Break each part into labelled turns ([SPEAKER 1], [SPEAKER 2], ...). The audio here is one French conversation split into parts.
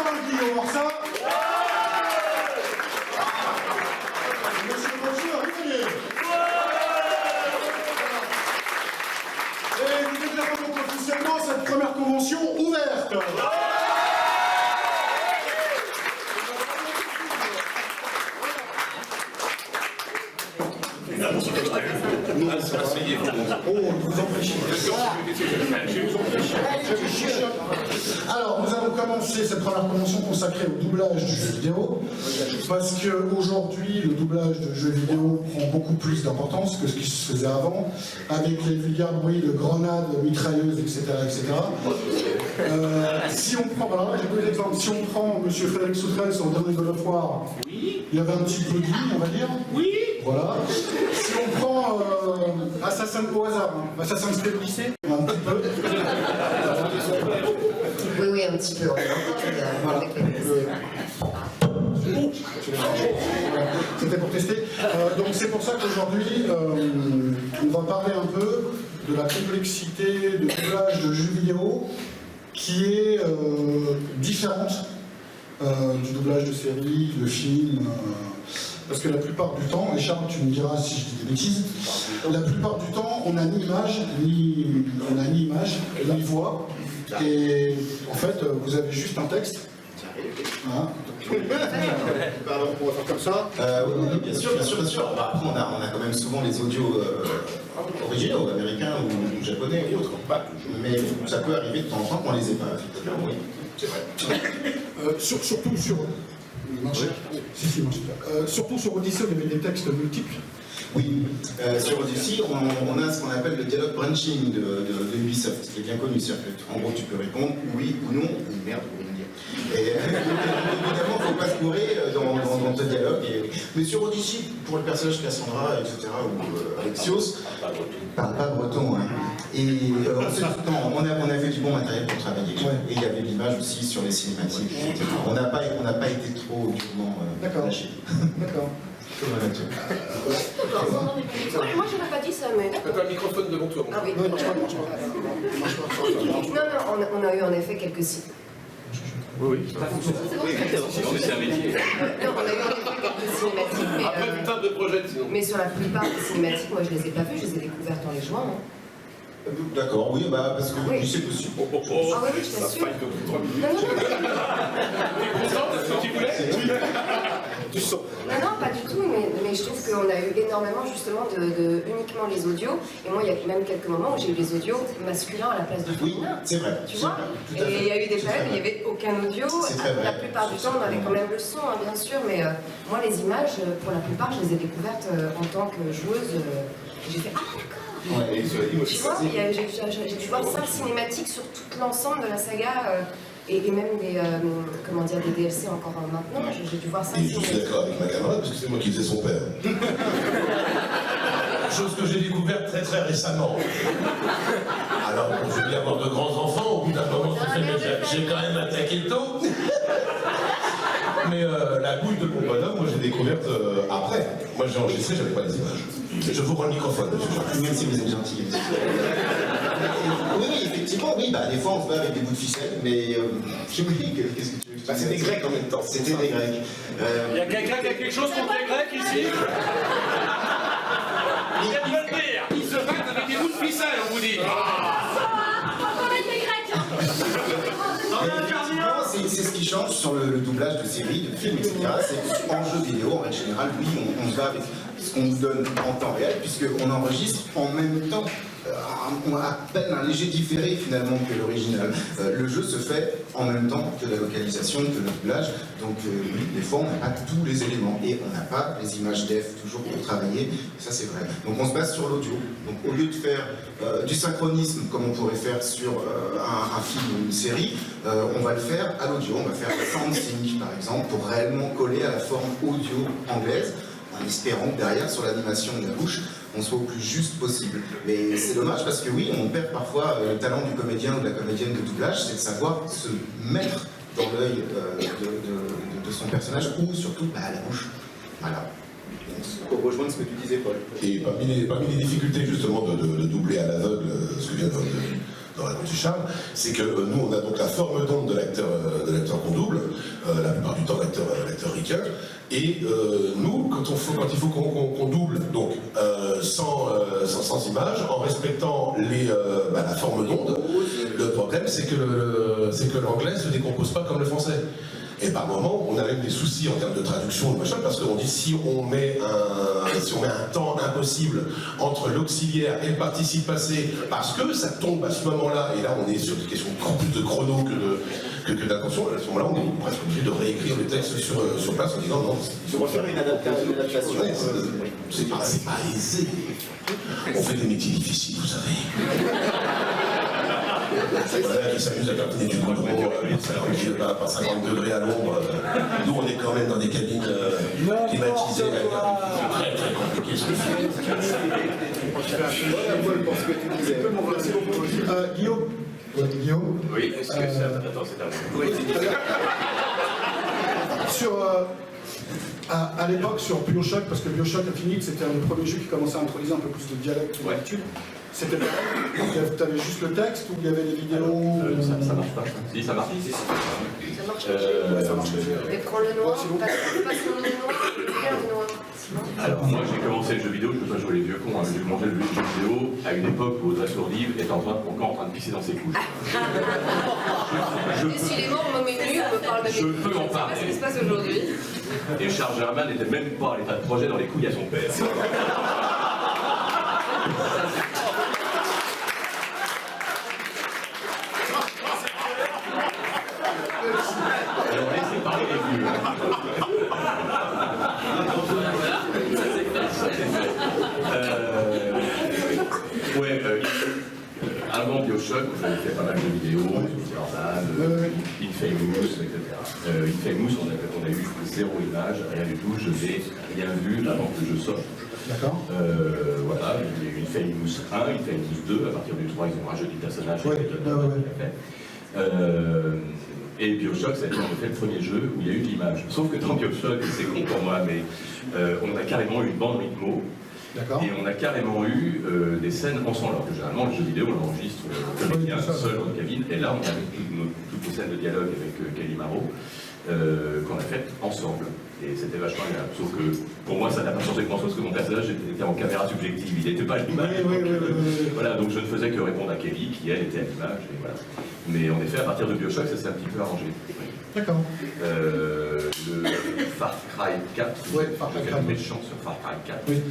[SPEAKER 1] Romain Guillaume, alors ça... Monsieur Roger, arrivez. Et nous déclarons donc officiellement cette première convention ouverte. Oh, vous en prie. Alors, nous allons commencer cette première convention consacrée au doublage du jeu vidéo, parce qu'aujourd'hui, le doublage de jeux vidéo prend beaucoup plus d'importance que ce qui se faisait avant, avec les vulgaires bruits de grenades, mitrailleuses, etc. etc. Si on prend, voilà, j'ai deux exemples. Si on prend M. Frédéric Soutrel sur le dernier God of War, il y avait un petit peu de vie, on va dire. Oui. Voilà. Si on prend Assassin's au hasard, hein, Assassin's Creed Odyssey, un petit peu.
[SPEAKER 2] Oui, oui, un petit peu.
[SPEAKER 1] Voilà. C'était pour tester. Donc c'est pour ça qu'aujourd'hui, on va parler un peu de la complexité de doublage de jeux vidéo qui est différente du doublage de séries, de films. Parce que la plupart du temps, et Charles, tu me diras si je dis des bêtises, la plupart du temps, on n'a ni image, ni voix. Et en fait, vous avez juste un texte. Voilà. Pardon, on va faire comme ça.
[SPEAKER 3] Oui, bien sûr. Bah, après, on a quand même souvent les audios originaux, américains ou japonais ou autres. Mais ça peut arriver de temps en temps qu'on les ait pas. Oui, c'est vrai.
[SPEAKER 1] Surtout sur... surtout sur Odyssey, il y avait des textes multiples.
[SPEAKER 3] Oui, sur Odyssey, on a ce qu'on appelle le dialogue branching de Ubisoft, qui est bien connu. C'est-à-dire que, en gros, tu peux répondre oui ou non, ou merde, ou dire. Et évidemment, il ne faut pas se gourer dans ce dialogue. Mais sur Odyssey, pour le personnage Cassandra, etc., ou Alexios, parle pas breton. Hein. Et on a fait du bon matériel pour travailler. Ouais. Et il y avait l'image aussi sur les cinématiques, etc. On n'a pas été trop durement lâchés.
[SPEAKER 1] D'accord.
[SPEAKER 2] Moi, je n'aurais pas dit ça, mais...
[SPEAKER 4] T'as un microphone devant toi.
[SPEAKER 2] Ah oui, non, on a eu en effet quelques sites.
[SPEAKER 4] Oui.
[SPEAKER 2] C'est un métier. Non, on a eu en effet quelques cinématiques, mais...
[SPEAKER 4] Après, putain de projet, sinon.
[SPEAKER 2] Mais sur la plupart des cinématiques, moi, je les ai pas vues, je les ai découvertes en les jouant. Hein.
[SPEAKER 3] D'accord, oui, bah, parce que
[SPEAKER 2] oui.
[SPEAKER 3] c'est possible.
[SPEAKER 2] Ah oui, je t'assure. Non, pas du tout, mais je trouve qu'on a eu énormément justement de uniquement les audios. Et moi, il y a même quelques moments où j'ai eu les audios masculins à la place de féminins.
[SPEAKER 3] Oui, c'est vrai.
[SPEAKER 2] Tu vois. Et il y a eu des périodes où il n'y avait aucun audio. La plupart du temps, on avait quand même le son, hein, bien sûr, mais moi, les images, pour la plupart, je les ai découvertes en tant que joueuse. J'ai fait ah d'accord.
[SPEAKER 3] Ouais,
[SPEAKER 2] tu vois, j'ai dû voir 5 cinématiques sur tout l'ensemble de la saga. Et même des, comment dire, des DLC encore maintenant, j'ai dû voir ça.
[SPEAKER 5] Et je suis d'accord avec ma camarade, parce que c'est moi qui faisais son père. Chose que j'ai découverte très très récemment. Alors, je vais avoir de grands enfants, au bout d'un moment, j'ai quand même attaqué le taux. Mais la bouille de mon bonhomme, moi j'ai découverte après. Moi j'ai enregistré, j'avais pas les images. Je vous rends le microphone, monsieur Jean.
[SPEAKER 3] Même si vous êtes gentil. Oui, effectivement, oui, bah, des fois on se bat avec des bouts de ficelle, mais qu'est-ce que tu veux que
[SPEAKER 4] bah, c'est des Grecs en même temps.
[SPEAKER 3] C'était des Grecs.
[SPEAKER 4] Il y a quelqu'un qui a quelque chose contre les Grecs ici? Il vient de me le dire. Ils se battent avec des bouts de ficelle, on vous dit.
[SPEAKER 3] C'est ce qui change sur le doublage de séries, de films, etc. C'est qu'en jeu vidéo, en général, oui, on se bat avec ce qu'on nous donne en temps réel, puisqu'on enregistre en même temps. On a à peine un léger différé finalement que l'original. Le jeu se fait en même temps que la localisation, que le doublage. Donc oui, des fois on n'a pas tous les éléments et on n'a pas les images def toujours pour travailler. Ça c'est vrai. Donc on se base sur l'audio. Donc au lieu de faire du synchronisme comme on pourrait faire sur un film ou une série, on va le faire à l'audio. On va faire le sound sync par exemple pour réellement coller à la forme audio anglaise, en espérant que derrière sur l'animation de la bouche on soit au plus juste possible. Mais c'est dommage parce que oui, on perd parfois le talent du comédien ou de la comédienne de doublage, c'est de savoir se mettre dans l'œil de son personnage ou surtout à la bouche. Voilà. Pour rejoindre ce que tu disais, Paul.
[SPEAKER 5] Et parmi les difficultés justement de doubler à l'aveugle, ce que vient de raconter Charles, c'est que nous, on a donc la forme d'onde de l'acteur qu'on double, la plupart du temps l'acteur ricain, et nous, quand il faut qu'on double, donc sans image, en respectant la forme d'onde, le problème c'est que l'anglais se décompose pas comme le français. Et par moment, on a même des soucis en termes de traduction, machin, parce qu'on dit si on met un temps impossible entre l'auxiliaire et le participe passé, parce que ça tombe à ce moment-là, et là on est sur des questions beaucoup plus de chrono que d'intention, à ce moment-là on est presque obligé de réécrire le texte sur place en disant non.
[SPEAKER 3] Il faut refaire une adaptation.
[SPEAKER 5] C'est pas aisé. On fait des métiers difficiles, vous savez. Voilà, qui s'amuse à tartiner du goudron, qui ne va pas 50 degrés à l'ombre. Nous, on est quand même dans des cabines climatisées. Très très compliqué ce que
[SPEAKER 3] Voilà, Paul, pour ce que tu disais.
[SPEAKER 1] Merci beaucoup. Guillaume. Guillaume.
[SPEAKER 4] Oui, est-ce que ça... Attends, c'est terminé.
[SPEAKER 1] À l'époque, sur Bioshock, parce que Bioshock Infinite, c'était un des premiers jeux qui commençait à introduire un peu plus de dialogue que d'habitude. C'était pareil. Tu avais juste le texte ou il y avait des vidéos
[SPEAKER 4] Ça marche pas. Si, ça marche.
[SPEAKER 2] Ça marche pas.
[SPEAKER 1] Ouais, ça marche.
[SPEAKER 2] Mais prends le noir,
[SPEAKER 1] Ouais, c'est bon.
[SPEAKER 2] passe le noir, regarde le noir.
[SPEAKER 4] Alors, moi, j'ai commencé le jeu vidéo, je ne veux pas jouer les vieux cons, hein, j'ai commencé le jeu vidéo à une époque où Audrey Sourdive était encore en train de pisser dans ses couches.
[SPEAKER 2] Décidément, on me met nu, on me parle de mes
[SPEAKER 4] Je
[SPEAKER 2] couilles.
[SPEAKER 4] peux en
[SPEAKER 2] Je sais pas
[SPEAKER 4] parler.
[SPEAKER 2] ce qui se passe aujourd'hui.
[SPEAKER 4] Et Charles Germain n'était même pas à l'état de projet dans les couilles à son père. Alors, laissez parler les vieux. Avant Bioshock, j'avais fait pas mal de vidéos sur Jordan, Infamous, etc. Infamous, on a eu zéro image, rien du tout, je n'ai rien vu avant que le jeu sorte.
[SPEAKER 1] D'accord.
[SPEAKER 4] Voilà, il y a eu Infamous 1, Infamous 2, à partir du 3, ils ont rajouté des personnages. Et Bioshock, ça a été en effet le premier jeu où il y a eu de l'image. Sauf que dans Bioshock, c'est con pour moi, mais on a carrément eu une bande rythmo.
[SPEAKER 1] D'accord.
[SPEAKER 4] Et on a carrément eu des scènes en son, alors que généralement le jeu vidéo on l'enregistre comédien seul dans une cabine, et là on avait toutes les scènes de dialogue avec Kelly Maro qu'on a faites ensemble. Et c'était vachement agréable. Sauf que pour moi ça n'a pas changé grand chose, parce que mon personnage était en caméra subjective, il n'était pas à l'image. Voilà, donc je ne faisais que répondre à Kelly qui elle était à l'image, et voilà. Mais en effet à partir de Bioshock ça s'est un petit peu arrangé.
[SPEAKER 1] D'accord.
[SPEAKER 4] Le Far Cry 4,
[SPEAKER 1] Far Cry
[SPEAKER 4] 4. Méchant sur Far Cry 4.
[SPEAKER 1] Oui.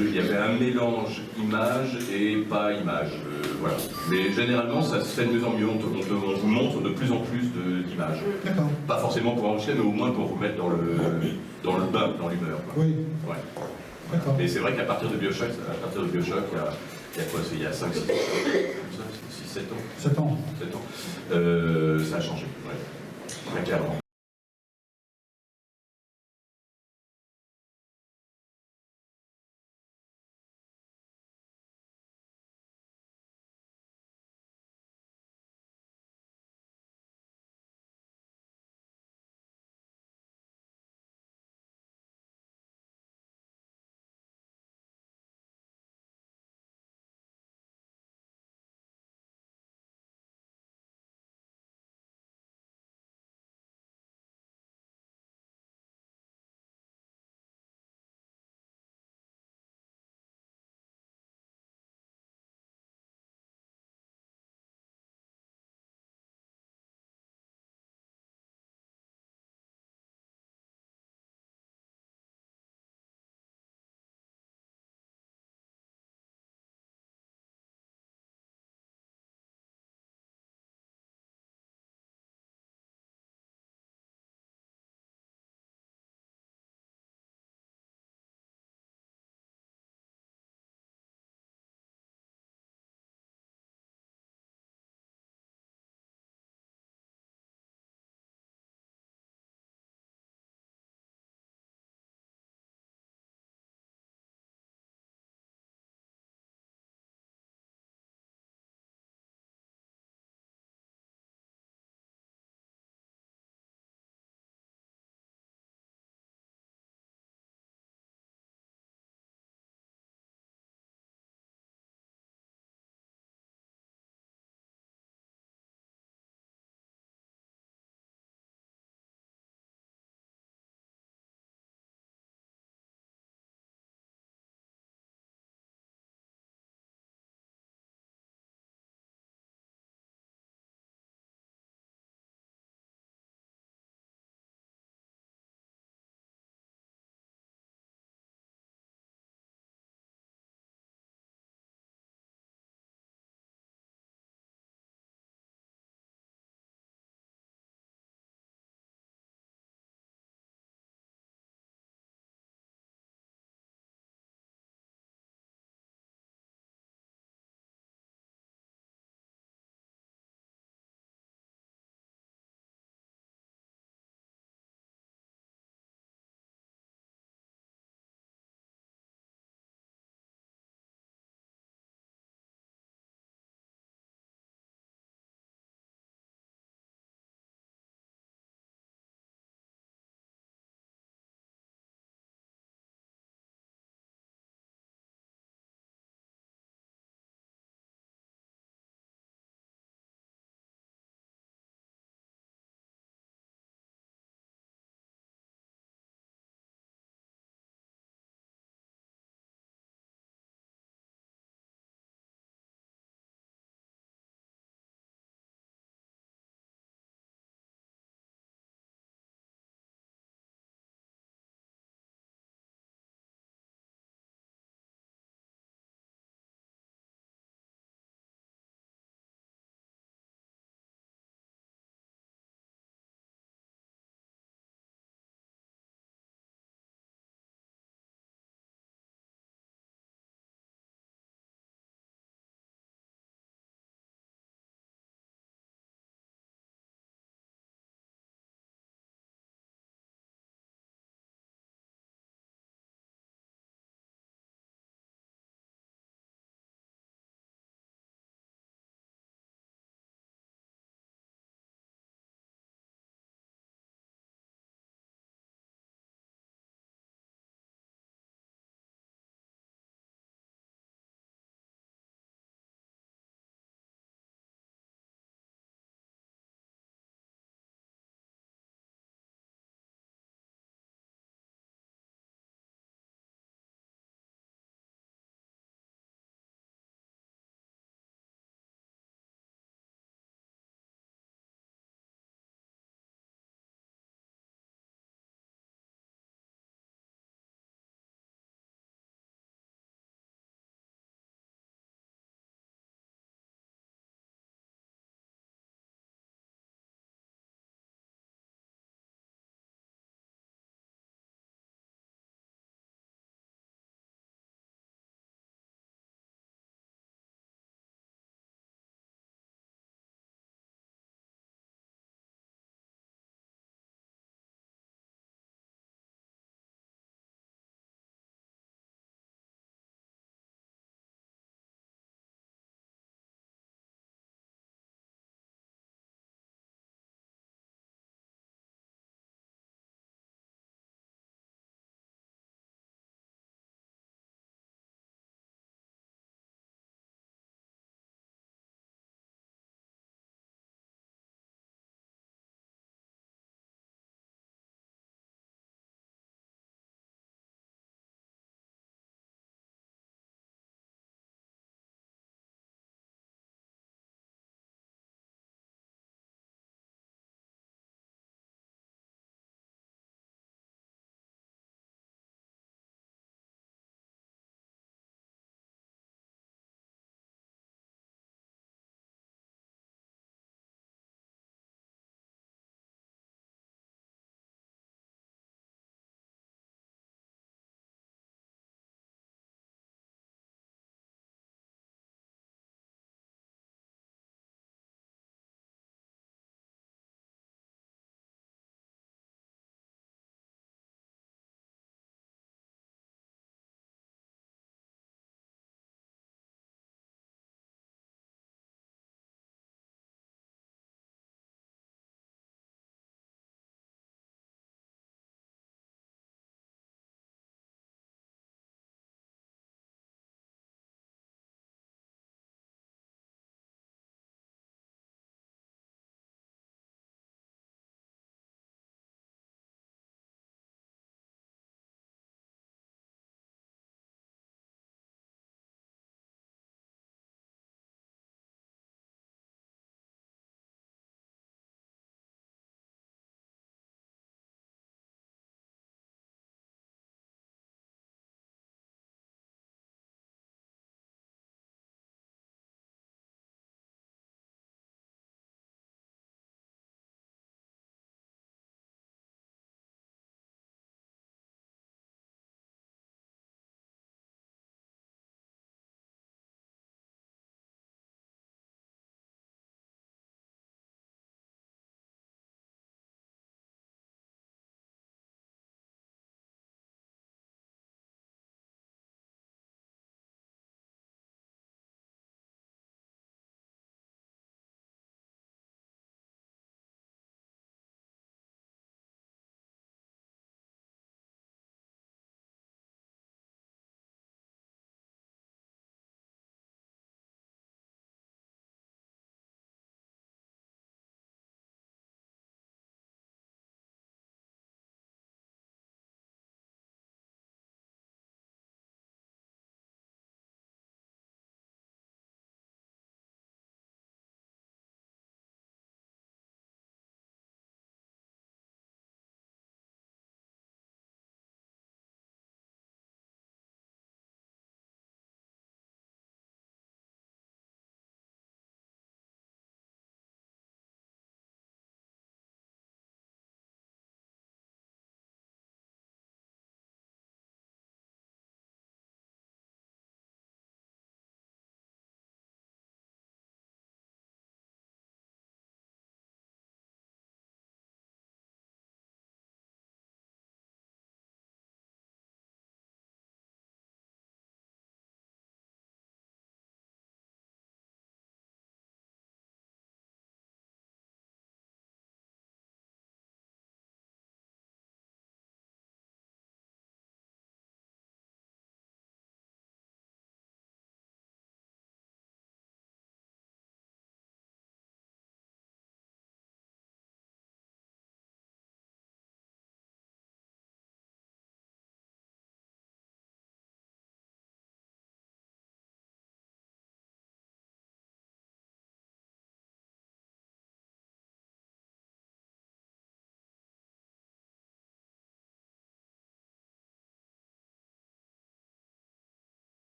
[SPEAKER 4] Il y avait un mélange image et pas image, voilà. Mais généralement, ça se fait de mieux en mieux. On vous montre de plus en plus d'images.
[SPEAKER 1] D'accord.
[SPEAKER 4] Pas forcément pour enregistrer, mais au moins pour vous mettre dans le bain, dans l'humeur.
[SPEAKER 1] Oui.
[SPEAKER 4] Ouais.
[SPEAKER 1] D'accord.
[SPEAKER 4] Et c'est vrai qu'à partir de Bioshock, il y a quoi, il y a 5, 6, 7 ans.
[SPEAKER 1] 7 ans.
[SPEAKER 4] 7 ans. Ça a changé, ouais. Très clairement.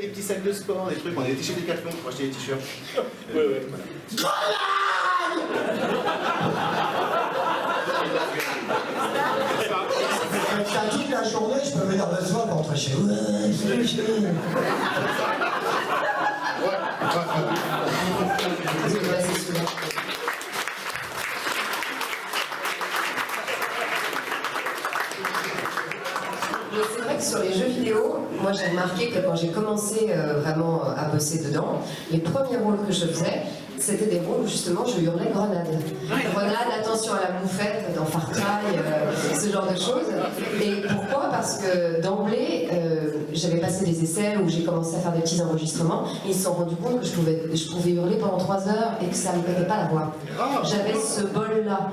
[SPEAKER 3] Des petits sacs de sport, des trucs, on était chez Decathlon pour acheter des t-shirts.
[SPEAKER 6] Ouais.
[SPEAKER 7] Toute la journée, je peux venir le soir pour rentrer chez vous.
[SPEAKER 2] Mais c'est vrai que sur les jeux vidéo, moi j'ai remarqué que quand j'ai commencé vraiment à bosser dedans, les premiers rôles que je faisais, c'était des rôles où justement je hurlais grenade. Grenade, attention à la moufette dans Far Cry, ce genre de choses. Et pourquoi? Parce que d'emblée, j'avais passé des essais où j'ai commencé à faire des petits enregistrements et ils se sont rendus compte que je pouvais hurler pendant 3 heures et que ça ne me pétait pas la voix. J'avais ce bol-là.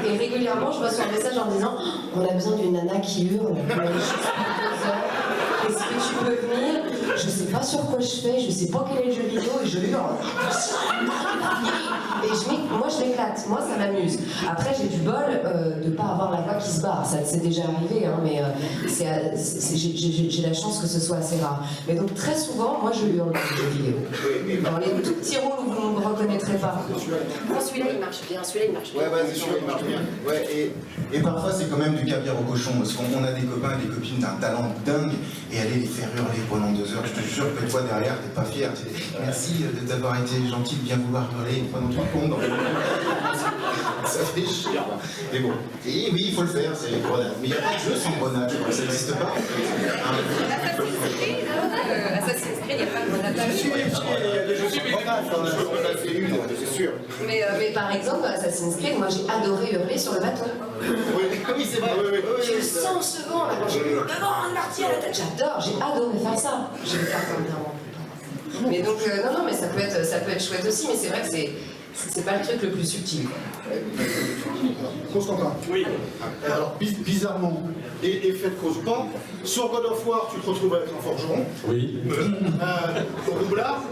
[SPEAKER 2] Et régulièrement, je reçois un message en disant « On a besoin d'une nana qui hurle. Est-ce que tu peux venir? Je sais pas sur quoi je fais, je sais pas quel est le jeu vidéo et je hurle. » Et moi je m'éclate, moi ça m'amuse. Après j'ai du bol de pas avoir la voix qui se barre, ça c'est déjà arrivé, hein, mais j'ai la chance que ce soit assez rare. Mais donc très souvent, moi je hurle dans les jeux vidéo. Dans les tout petits rôles où vous ne me reconnaîtrez pas. Bon, celui-là il marche bien, celui-là il marche bien.
[SPEAKER 3] Ouais, c'est sûr, il marche bien. Ouais, et parfois c'est quand même du caviar au cochon, parce qu'on a des copains et des copines d'un talent dingue, et aller les faire hurler pendant 2 heures, je te jure que toi derrière t'es pas fier. Tu dis, merci d'avoir été gentil, de bien vouloir hurler pendant 3 secondes. Ça fait chier. Mais bon, et oui, il faut le faire, c'est les grenades. Mais il n'y a pas de jeu sans grenade, je crois que ça n'existe pas.
[SPEAKER 2] Assassin's Creed, il n'y a pas de grenade.
[SPEAKER 3] Il y a des jeux sans grenade, on a fait une, c'est sûr.
[SPEAKER 2] Mais par exemple, dans Assassin's Creed, moi j'ai adoré hurler sur le bateau.
[SPEAKER 3] Oui, c'est vrai.
[SPEAKER 2] J'ai le sang se vend là, quand j'ai devant un martyr à la tête. J'adore, j'ai adoré faire ça. Je vais le faire comme d'un. Mais donc, non, mais ça peut être chouette aussi, mais c'est vrai que c'est pas le truc le plus subtil.
[SPEAKER 1] Constantin.
[SPEAKER 6] Oui.
[SPEAKER 1] Alors, bizarrement, et fait de cause ou pas, sur God of War, tu te retrouves avec un forgeron.
[SPEAKER 5] Oui.
[SPEAKER 1] Au roublard.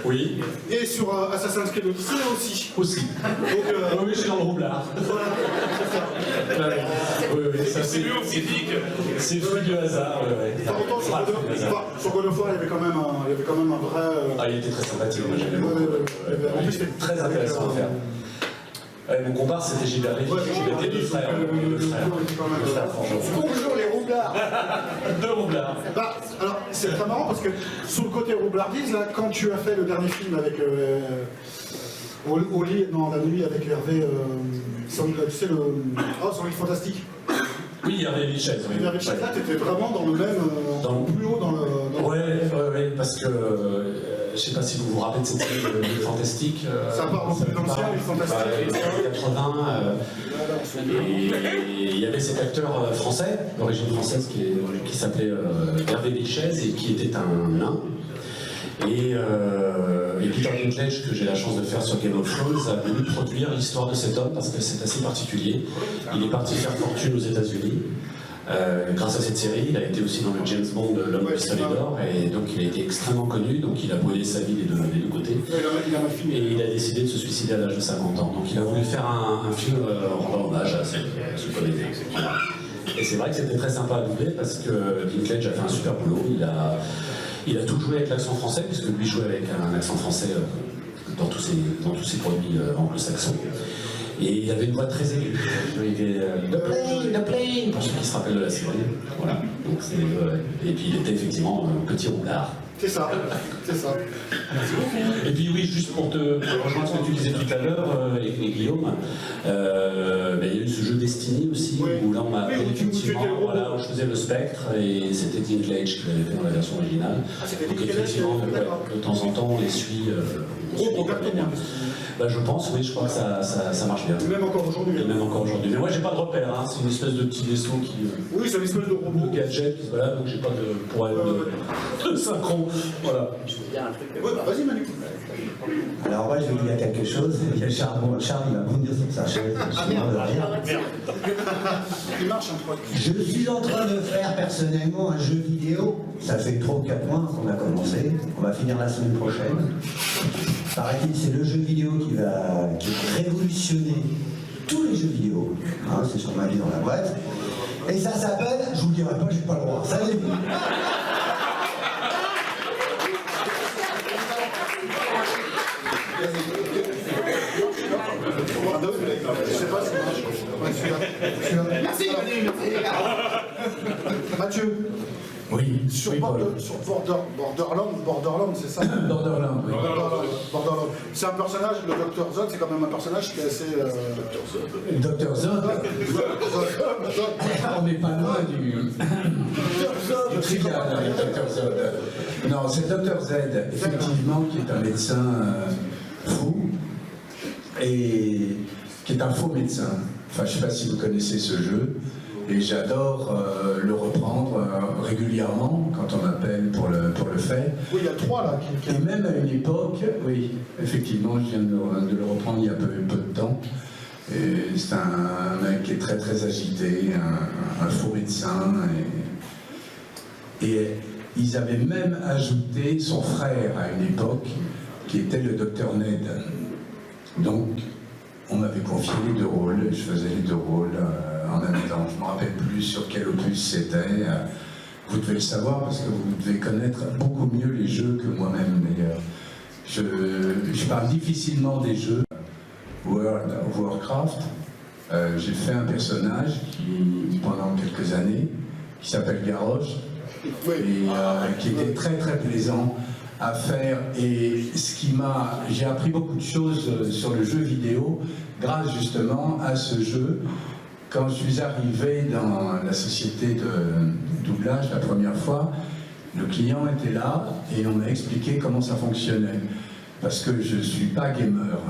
[SPEAKER 5] Oui.
[SPEAKER 1] Et sur Assassin's Creed Odyssey aussi.
[SPEAKER 5] Aussi.
[SPEAKER 1] Donc,
[SPEAKER 5] Oui, je suis dans le roublard.
[SPEAKER 1] voilà, c'est ça.
[SPEAKER 5] Oui, ça
[SPEAKER 6] C'est mieux au physique.
[SPEAKER 5] c'est le fruit du hasard.
[SPEAKER 1] En même temps, sur God of War, il y avait quand même un vrai.
[SPEAKER 5] Ah, il était très sympathique, moi j'aimais beaucoup.
[SPEAKER 1] En plus,
[SPEAKER 5] C'était très intéressant à faire. Mon comparse c'était Gilbert Lévy, j'étais le frère forgeron.
[SPEAKER 1] Bonjour les roublards.
[SPEAKER 5] 2 roublards.
[SPEAKER 1] Bah, alors, c'est très marrant parce que sur le côté roublardise, là, quand tu as fait le dernier film avec. Au lit, non, la nuit avec Hervé. Tu sais, sur l'île fantastique.
[SPEAKER 5] Oui, il y avait Vichez.
[SPEAKER 1] Il y avait Vichez, là, t'étais vraiment dans le même. Plus haut dans le.
[SPEAKER 5] Ouais, parce que. Je sais pas si vous vous rappelez de cette série de l'île fantastique.
[SPEAKER 1] Ça part dans l'ancien, l'île fantastique.
[SPEAKER 5] Les années 80. Et il y avait cet acteur français, d'origine française, qui s'appelait Hervé Vichez et qui était un nain. Et Peter Dinklage, que j'ai la chance de faire sur Game of Thrones, a voulu produire l'histoire de cet homme parce que c'est assez particulier. Il est parti faire fortune aux États-Unis. Grâce à cette série, il a été aussi dans le James Bond, L'homme au pistolet d'or, et donc il a été extrêmement connu, donc il a brûlé sa vie des deux côtés. Et il a décidé de se suicider à l'âge de 50 ans. Donc il a voulu faire un film rendant hommage à ce comédien. Et c'est vrai que c'était très sympa à doubler parce que Dinklage a fait un super boulot. Il a tout joué avec l'accent français, puisque lui jouait avec un accent français dans tous ses produits anglo-saxons. Et il avait une voix très aiguë. The plane, pour ceux qui se rappellent de la série. Voilà. Donc et puis il était effectivement un petit roublard.
[SPEAKER 1] C'est ça, c'est ça.
[SPEAKER 5] Et puis oui, juste pour rejoindre ce que tu disais tout à l'heure, et Guillaume, il y a eu ce jeu Destiny aussi, où là on m'a appelé effectivement, voilà, où je faisais le spectre, et c'était Dinklage qui l'avait fait dans la version originale. Donc effectivement, de temps en temps, on les suit. Je pense, oui, je crois que ça marche bien.
[SPEAKER 1] Même encore aujourd'hui.
[SPEAKER 5] Et même encore aujourd'hui. Mais moi, j'ai pas de repère, hein. C'est une espèce de petit vaisseau qui.
[SPEAKER 1] Oui, c'est une espèce de robot.
[SPEAKER 5] De gadget, voilà, donc j'ai pas pour elle de synchro. Voilà.
[SPEAKER 1] Oui, vas-y, Manu.
[SPEAKER 7] Alors moi je vais vous dire quelque chose, il y a Charles il va bondir sur sa chaise, je suis mort de rire.
[SPEAKER 1] Il marche un truc.
[SPEAKER 7] Je suis en train de faire personnellement un jeu vidéo, ça fait 3 ou 4 mois qu'on a commencé, on va finir la semaine prochaine. Paraît-il c'est le jeu vidéo qui va révolutionner tous les jeux vidéo, hein, c'est sur ma vie dans la boîte. Et ça s'appelle, je vous le dirai pas, j'ai pas le droit, ça allez-vous.
[SPEAKER 1] Je sais pas si ça marche. Ouais, celui-là.
[SPEAKER 3] Merci,
[SPEAKER 1] Mathieu,
[SPEAKER 7] Oui,
[SPEAKER 1] sur,
[SPEAKER 7] oui, Paul.
[SPEAKER 1] sur Borderland, c'est ça?
[SPEAKER 7] Borderland, oui.
[SPEAKER 1] Borderland. C'est un personnage, le Dr Zod, c'est quand même un personnage qui est assez...
[SPEAKER 7] Dr Zod, on n'est pas loin du trial avec Dr Zod. Non, c'est Dr Z, effectivement, qui est un médecin fou, et qui est un faux médecin. Enfin, je ne sais pas si vous connaissez ce jeu, et j'adore le reprendre régulièrement quand on m'appelle pour le faire.
[SPEAKER 1] Oui, il y a 3 là.
[SPEAKER 7] Et même à une époque, oui, effectivement, je viens de le reprendre il y a peu de temps. Et c'est un mec qui est très très agité, un faux médecin. Et ils avaient même ajouté son frère à une époque, qui était le docteur Ned. Donc, on m'avait confié les 2 rôles, je faisais les 2 rôles en même temps. Je ne me rappelle plus sur quel opus c'était. Vous devez le savoir parce que vous devez connaître beaucoup mieux les jeux que moi-même d'ailleurs. Je parle difficilement des jeux World of Warcraft. J'ai fait un personnage qui, pendant quelques années, qui s'appelle Garrosh, et qui était très très plaisant à faire, et j'ai appris beaucoup de choses sur le jeu vidéo grâce justement à ce jeu. Quand je suis arrivé dans la société de doublage la première fois, le client était là et on m'a expliqué comment ça fonctionnait, parce que je ne suis pas gamer,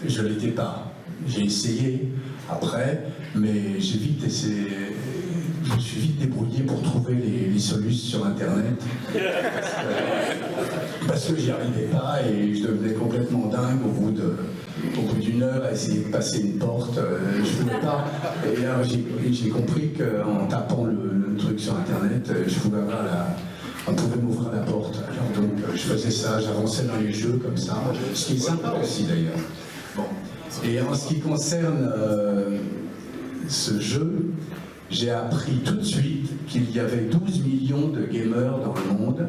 [SPEAKER 7] je ne l'étais pas. J'ai essayé après, mais je me suis vite débrouillé pour trouver les solutions sur Internet. Parce que j'y arrivais pas et je devenais complètement dingue au bout d'une heure à essayer de passer une porte. Je ne pouvais pas. Et alors j'ai compris qu'en tapant le truc sur Internet, on pouvait m'ouvrir la porte. Alors donc je faisais ça, j'avançais dans les jeux comme ça, ce qui est sympa aussi d'ailleurs. Bon. Et en ce qui concerne ce jeu, j'ai appris tout de suite qu'il y avait 12 millions de gamers dans le monde,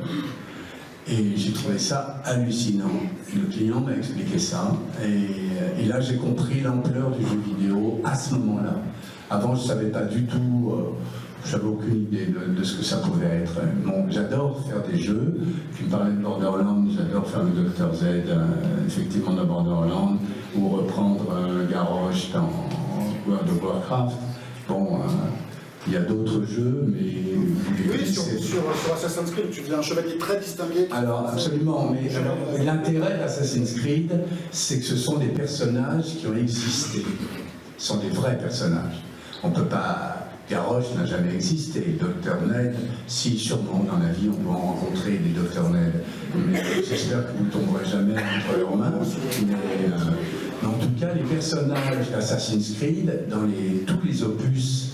[SPEAKER 7] et j'ai trouvé ça hallucinant. Le client m'a expliqué ça, et là j'ai compris l'ampleur du jeu vidéo à ce moment-là. Avant je ne savais pas du tout, j'avais aucune idée de ce que ça pouvait être. Bon, j'adore faire des jeux, tu me parlais de Borderland, j'adore faire le Dr Z, effectivement de Borderland, ou reprendre Garrosh dans World of Warcraft. Bon, il y a d'autres jeux, mais...
[SPEAKER 1] Oui, sur Assassin's Creed, tu faisais un chevalier très distingué.
[SPEAKER 7] Alors, absolument, mais l'intérêt d'Assassin's Creed, c'est que ce sont des personnages qui ont existé. Ce sont des vrais personnages. On ne peut pas... Garrosh n'a jamais existé. Dr Ned, si sûrement dans la vie on va rencontrer des Dr Ned. Mais j'espère que vous ne tomberez jamais entre leurs mains. Mais en tout cas, les personnages d'Assassin's Creed, dans tous les opus,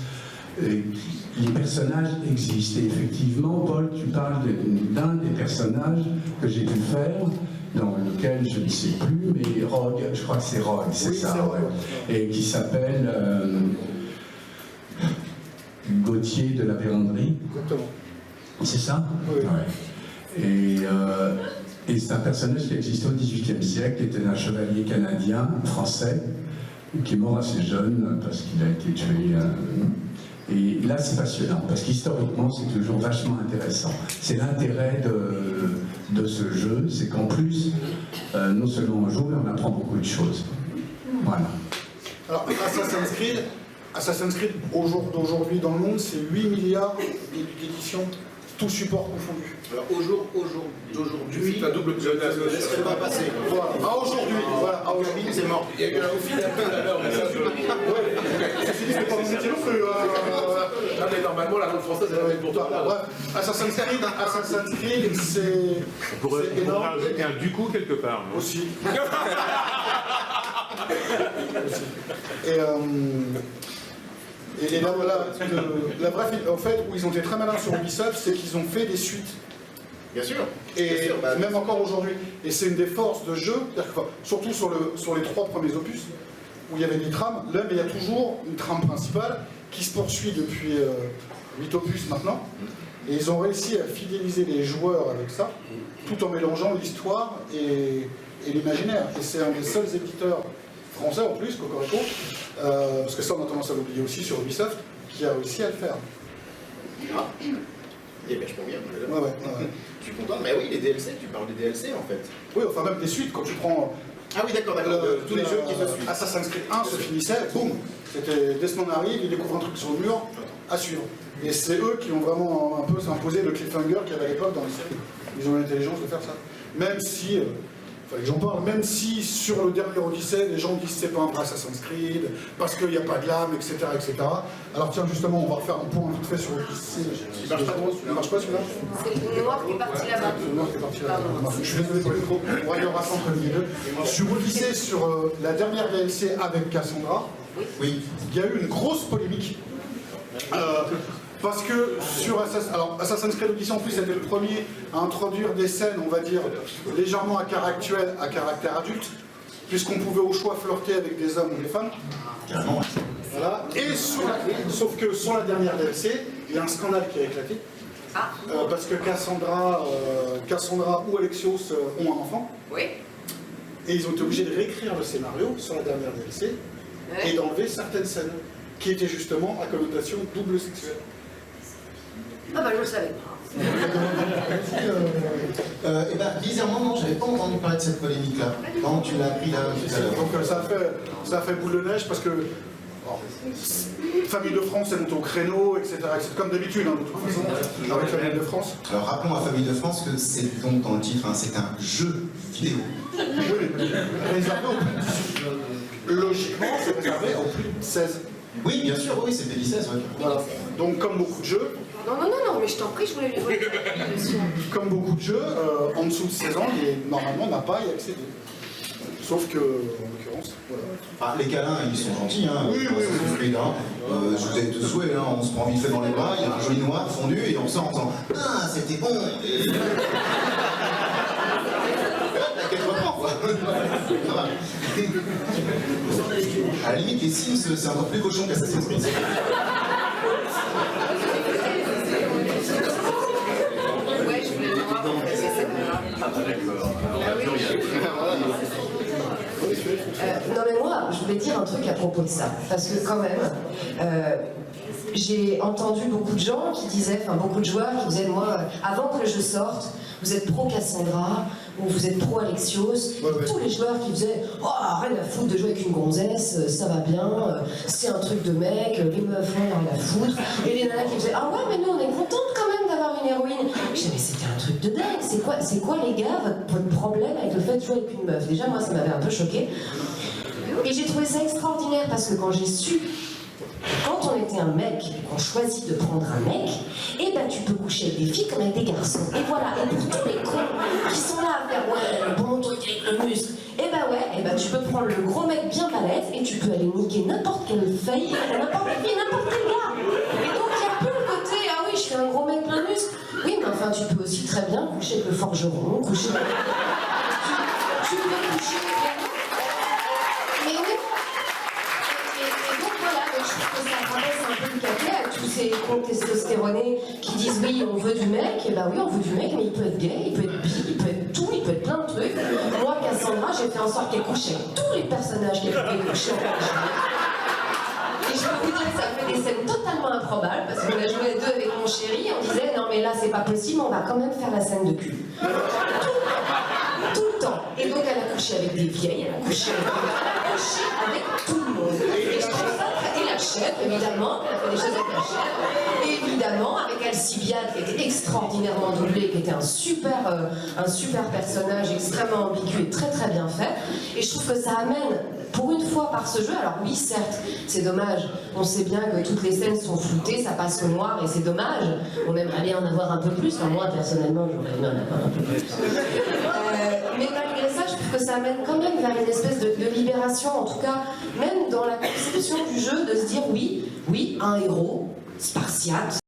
[SPEAKER 7] les personnages existent. Et effectivement, Paul, tu parles d'un des personnages que j'ai pu faire, dans lequel je ne sais plus, mais Rogue, je crois que c'est Rogue, c'est ça, ouais. Et qui s'appelle Gauthier de la Vérandrie.
[SPEAKER 1] Exactement.
[SPEAKER 7] C'est ça?
[SPEAKER 1] Oui.
[SPEAKER 7] Ouais. Et c'est un personnage qui existait au XVIIIe siècle, qui était un chevalier canadien, français, qui est mort assez jeune parce qu'il a été tué. Et là, c'est passionnant, parce qu'historiquement, c'est toujours vachement intéressant. C'est l'intérêt de ce jeu, c'est qu'en plus, non seulement on joue, mais on apprend beaucoup de choses. Voilà.
[SPEAKER 1] Alors, Assassin's Creed, au jour d'aujourd'hui dans le monde, c'est 8 milliards d'éditions, tout support confondu.
[SPEAKER 3] Alors au jour d'aujourd'hui,
[SPEAKER 6] C'est un double
[SPEAKER 3] je ne le laisserai pas passer.
[SPEAKER 1] Voilà, à aujourd'hui, voilà, à aujourd'hui.
[SPEAKER 3] C'est mort.
[SPEAKER 6] Il y a eu un final tout à l'heure, mais ça,
[SPEAKER 1] C'est pas mon métier non plus.
[SPEAKER 6] Non, mais normalement, la langue française, elle est pour toi.
[SPEAKER 1] Bref, Assassin's Creed, c'est
[SPEAKER 8] On pourrait
[SPEAKER 1] énorme.
[SPEAKER 8] rajouter un du coup quelque part. non
[SPEAKER 1] Aussi. Et là, voilà, la bref, en fait, où ils ont été très malins sur Ubisoft, c'est qu'ils ont fait des suites.
[SPEAKER 3] Bien sûr.
[SPEAKER 1] Et même encore aujourd'hui. Et c'est une des forces de jeu, surtout sur les 3 premiers opus, où il y avait des trames. Là, mais il y a toujours une trame principale qui se poursuit depuis 8 opus maintenant. Et ils ont réussi à fidéliser les joueurs avec ça, tout en mélangeant l'histoire et l'imaginaire. Et c'est un des seuls éditeurs français en plus, Cocorico, parce que ça on a tendance à l'oublier aussi sur Ubisoft, qui a réussi à le faire.
[SPEAKER 3] Ah. Il est vachement bien.
[SPEAKER 1] Ouais.
[SPEAKER 3] Je suis content. Mais oui, les DLC, tu parles des DLC en fait.
[SPEAKER 1] Oui, enfin même des suites, quand tu prends...
[SPEAKER 3] Ah oui, d'accord, tous les jeux qui se suivent.
[SPEAKER 1] Assassin's Creed 1 se finissait, boum, c'était Desmond arrive, il découvre un truc sur le mur, à suivre. Et c'est eux qui ont vraiment un peu imposé le cliffhanger qu'il y avait à l'époque dans les séries. Ils ont l'intelligence de faire ça. Même si, fallait que j'en parle, même si sur le dernier Odyssey, les gens disent c'est pas un vrai Assassin's Creed, parce qu'il n'y a pas de lame, etc., etc. Alors tiens, justement, on va refaire un point vite fait sur Odyssey. Il marche pas trop, il marche pas celui-là?
[SPEAKER 2] C'est le noir qui est parti là-bas.
[SPEAKER 1] Le noir qui est parti là. Je suis désolé pour les micros, on va y avoir entre les deux. Sur Odyssey, sur la dernière DLC avec Cassandra,
[SPEAKER 3] Oui.
[SPEAKER 1] il y a eu une grosse polémique. Parce que sur Assassin's Creed Odyssey en plus c'était le premier à introduire des scènes, on va dire, légèrement à caractère adulte, puisqu'on pouvait au choix flirter avec des hommes ou des femmes. Voilà. Et sauf que sur la dernière DLC, il y a un scandale qui a éclaté. Parce que Cassandra ou Alexios ont un enfant.
[SPEAKER 2] Oui.
[SPEAKER 1] Et ils ont été obligés de réécrire le scénario sur la dernière DLC et d'enlever certaines scènes qui étaient justement à connotation double sexuelle.
[SPEAKER 2] Ah bah je le savais pas.
[SPEAKER 3] Eh ben, bizarrement, non, j'avais pas entendu parler de cette polémique-là. Non, tu l'as appris là tout à l'heure.
[SPEAKER 1] Donc ça a fait boule de neige parce que Famille de France est montée au créneau, etc. Comme d'habitude, hein, de toute façon, avec Famille de France.
[SPEAKER 3] Alors rappelons à Famille de France que c'est donc dans le titre, hein, c'est un jeu vidéo.
[SPEAKER 1] Oui, réservé aux plus de 18. Logiquement, c'est réservé aux plus de 16.
[SPEAKER 3] Oui, bien sûr, oui, c'est PJ16, ouais.
[SPEAKER 1] Voilà. Donc comme beaucoup de jeux,
[SPEAKER 2] Non, mais je t'en prie, je voulais lui voir.
[SPEAKER 1] comme beaucoup de jeux, en dessous de 16 ans, normalement, n'a pas à y accéder. Sauf que, en l'occurrence, voilà.
[SPEAKER 3] Ah, les câlins, ils sont gentils, hein.
[SPEAKER 1] Oui.
[SPEAKER 3] Je vous ai tous souhaité, hein. On se prend vite fait dans les bras, il y a un joli noir fondu et on sort en disant ah, c'était bon. T'inquiète pas, quoi. Ça va. À la limite, les Sims, c'est encore plus cochon qu'Assassin's Creed.
[SPEAKER 2] Ouais, je voulais le voir. Non mais moi, je voulais dire un truc à propos de ça, parce que quand même, j'ai entendu beaucoup de gens qui disaient, enfin beaucoup de joueurs qui disaient, moi, avant que le jeu sorte, vous êtes pro Cassandra, ou vous êtes pro Alexios, et tous les joueurs qui disaient, oh, rien à foutre de jouer avec une gonzesse, ça va bien, c'est un truc de mec, les meufs, rien à foutre, et les nanas qui disaient, ah ouais, mais nous on est contentes quand même d'avoir une héroïne. Je disais, mais c'était un truc de dingue, c'est quoi les gars, votre problème avec le fait de jouer avec une meuf? Déjà, moi, ça m'avait un peu choqué. Et j'ai trouvé ça extraordinaire parce que quand j'ai su, quand on était un mec, qu'on choisit de prendre un mec, et ben tu peux coucher avec des filles comme avec des garçons. Et voilà, et pour tous les cons qui sont là à faire ouais, le bon truc avec le muscle, et ben ouais, et ben tu peux prendre le gros mec bien balèze et tu peux aller niquer n'importe quelle fille, n'importe quelle fille, n'importe quel gars. Et donc il y a un peu le côté, ah oui, je suis un gros mec plein de muscles. Oui, mais enfin tu peux aussi très bien coucher avec le forgeron, coucher avec... Tu peux coucher avec... Mais oui. Et donc voilà, je trouve que ça rabaisse un peu le café à tous ces cons testostéronés qui disent oui, on veut du mec, et bah oui, on veut du mec, mais il peut être gay, il peut être bi, il peut être tout, il peut être plein de trucs. Moi, Cassandra, j'ai fait en sorte qu'elle couche avec tous les personnages qu'elle pouvait coucher en fait. Et je peux vous dire que ça fait des scènes totalement improbables, parce qu'on a joué à deux avec mon chéri, on disait non mais là c'est pas possible, on va quand même faire la scène de cul. Tout le temps. Et donc elle a couché avec des vieilles, elle a couché avec tout le monde. Et je trouve ça très... Et la chèvre, évidemment, elle a fait des choses avec la chèvre. Et évidemment, avec Alcibiade, qui était extraordinairement doublée, qui était un super personnage extrêmement ambigu et très très bien fait. Et je trouve que ça amène, pour une fois par ce jeu, alors oui, certes, c'est dommage, on sait bien que toutes les scènes sont floutées, ça passe au noir et c'est dommage. On aimerait bien en avoir un peu plus, enfin moi personnellement, j'aurais aimé en avoir un peu plus. Mais malgré ça, je trouve que ça amène quand même vers une espèce de libération, en tout cas, même dans la conception du jeu, de se dire oui, un héros spartiate,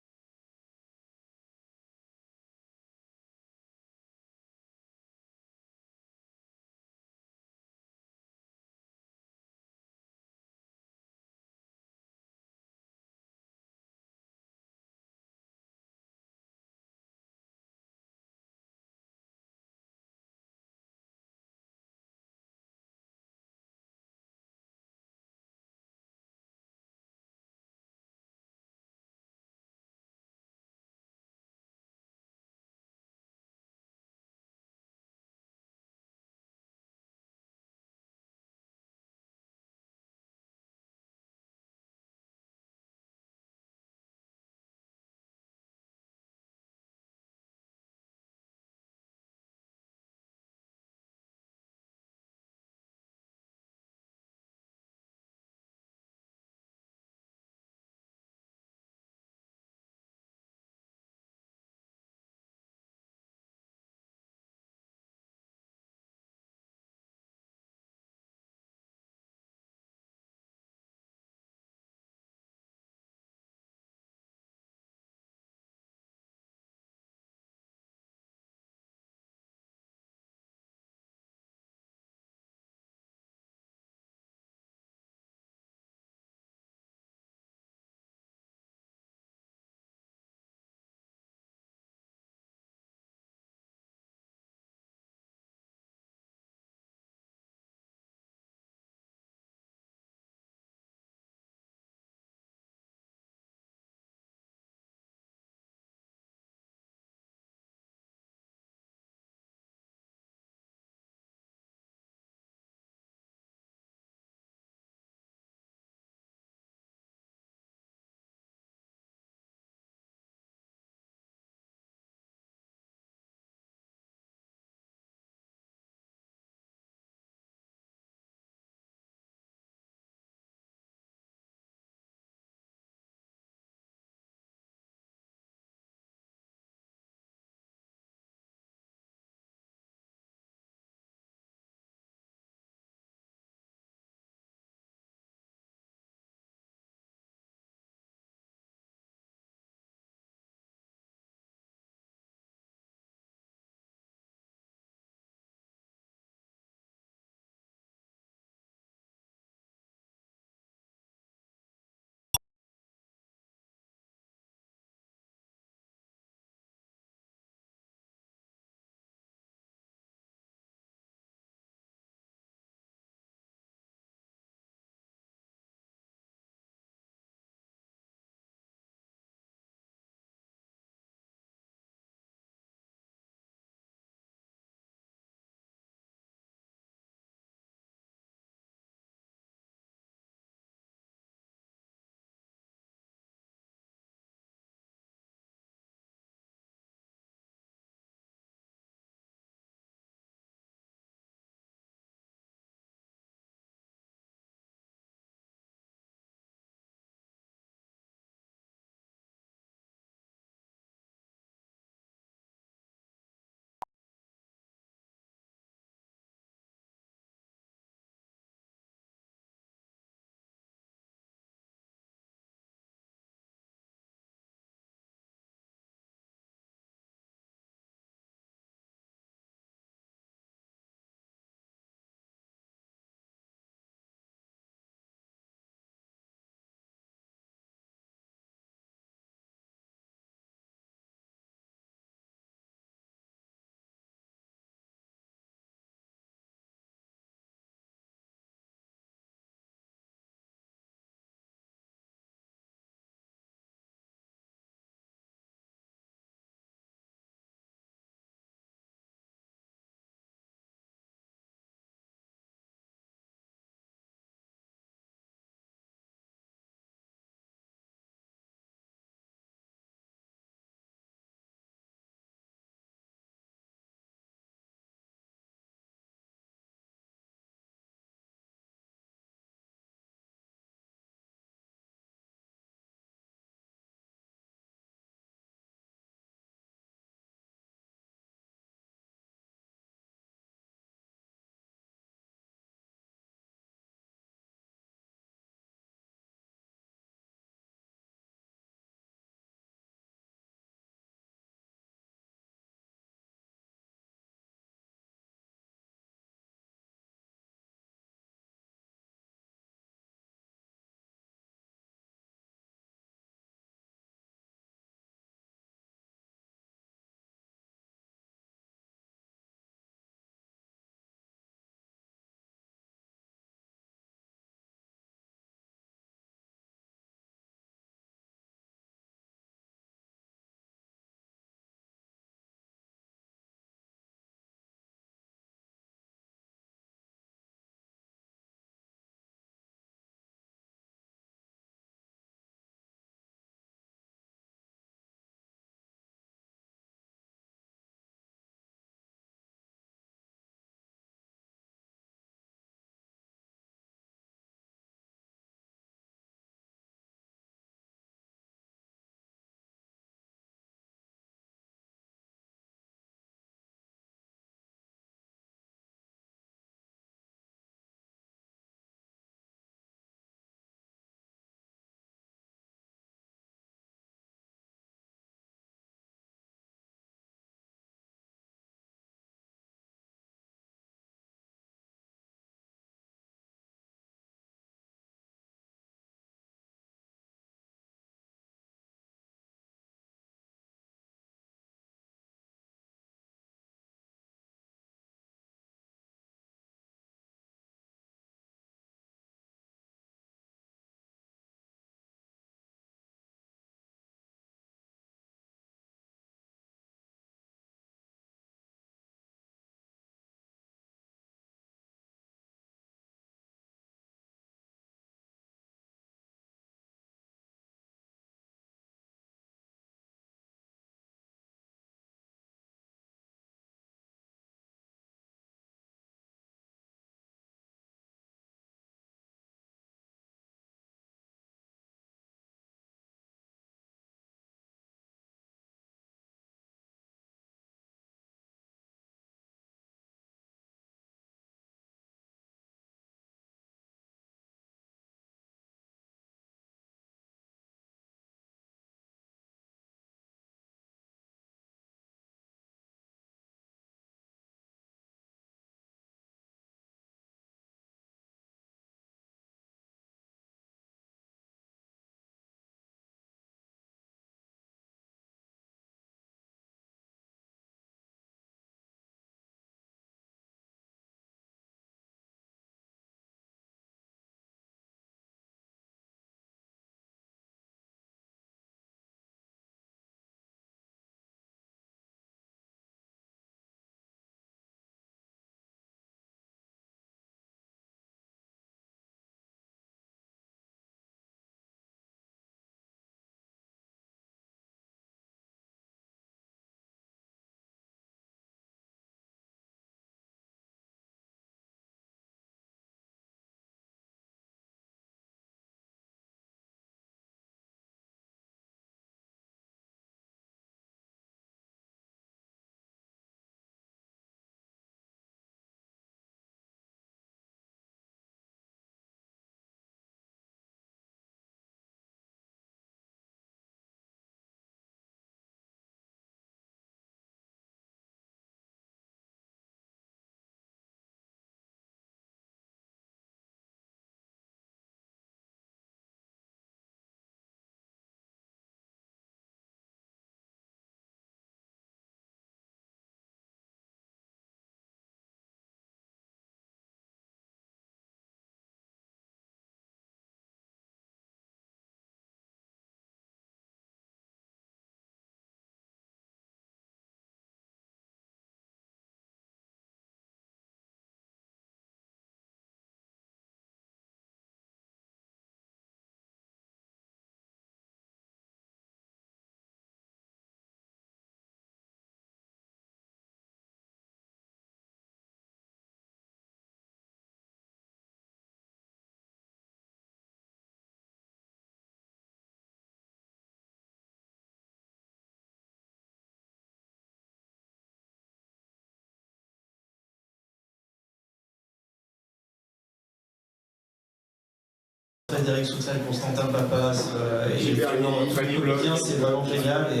[SPEAKER 9] Frédéric Soutel, Constantin Papas et
[SPEAKER 6] Super,
[SPEAKER 9] Fanny Bloch, c'est vraiment génial et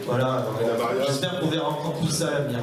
[SPEAKER 9] voilà, j'espère qu'on verra encore tout ça à l'avenir.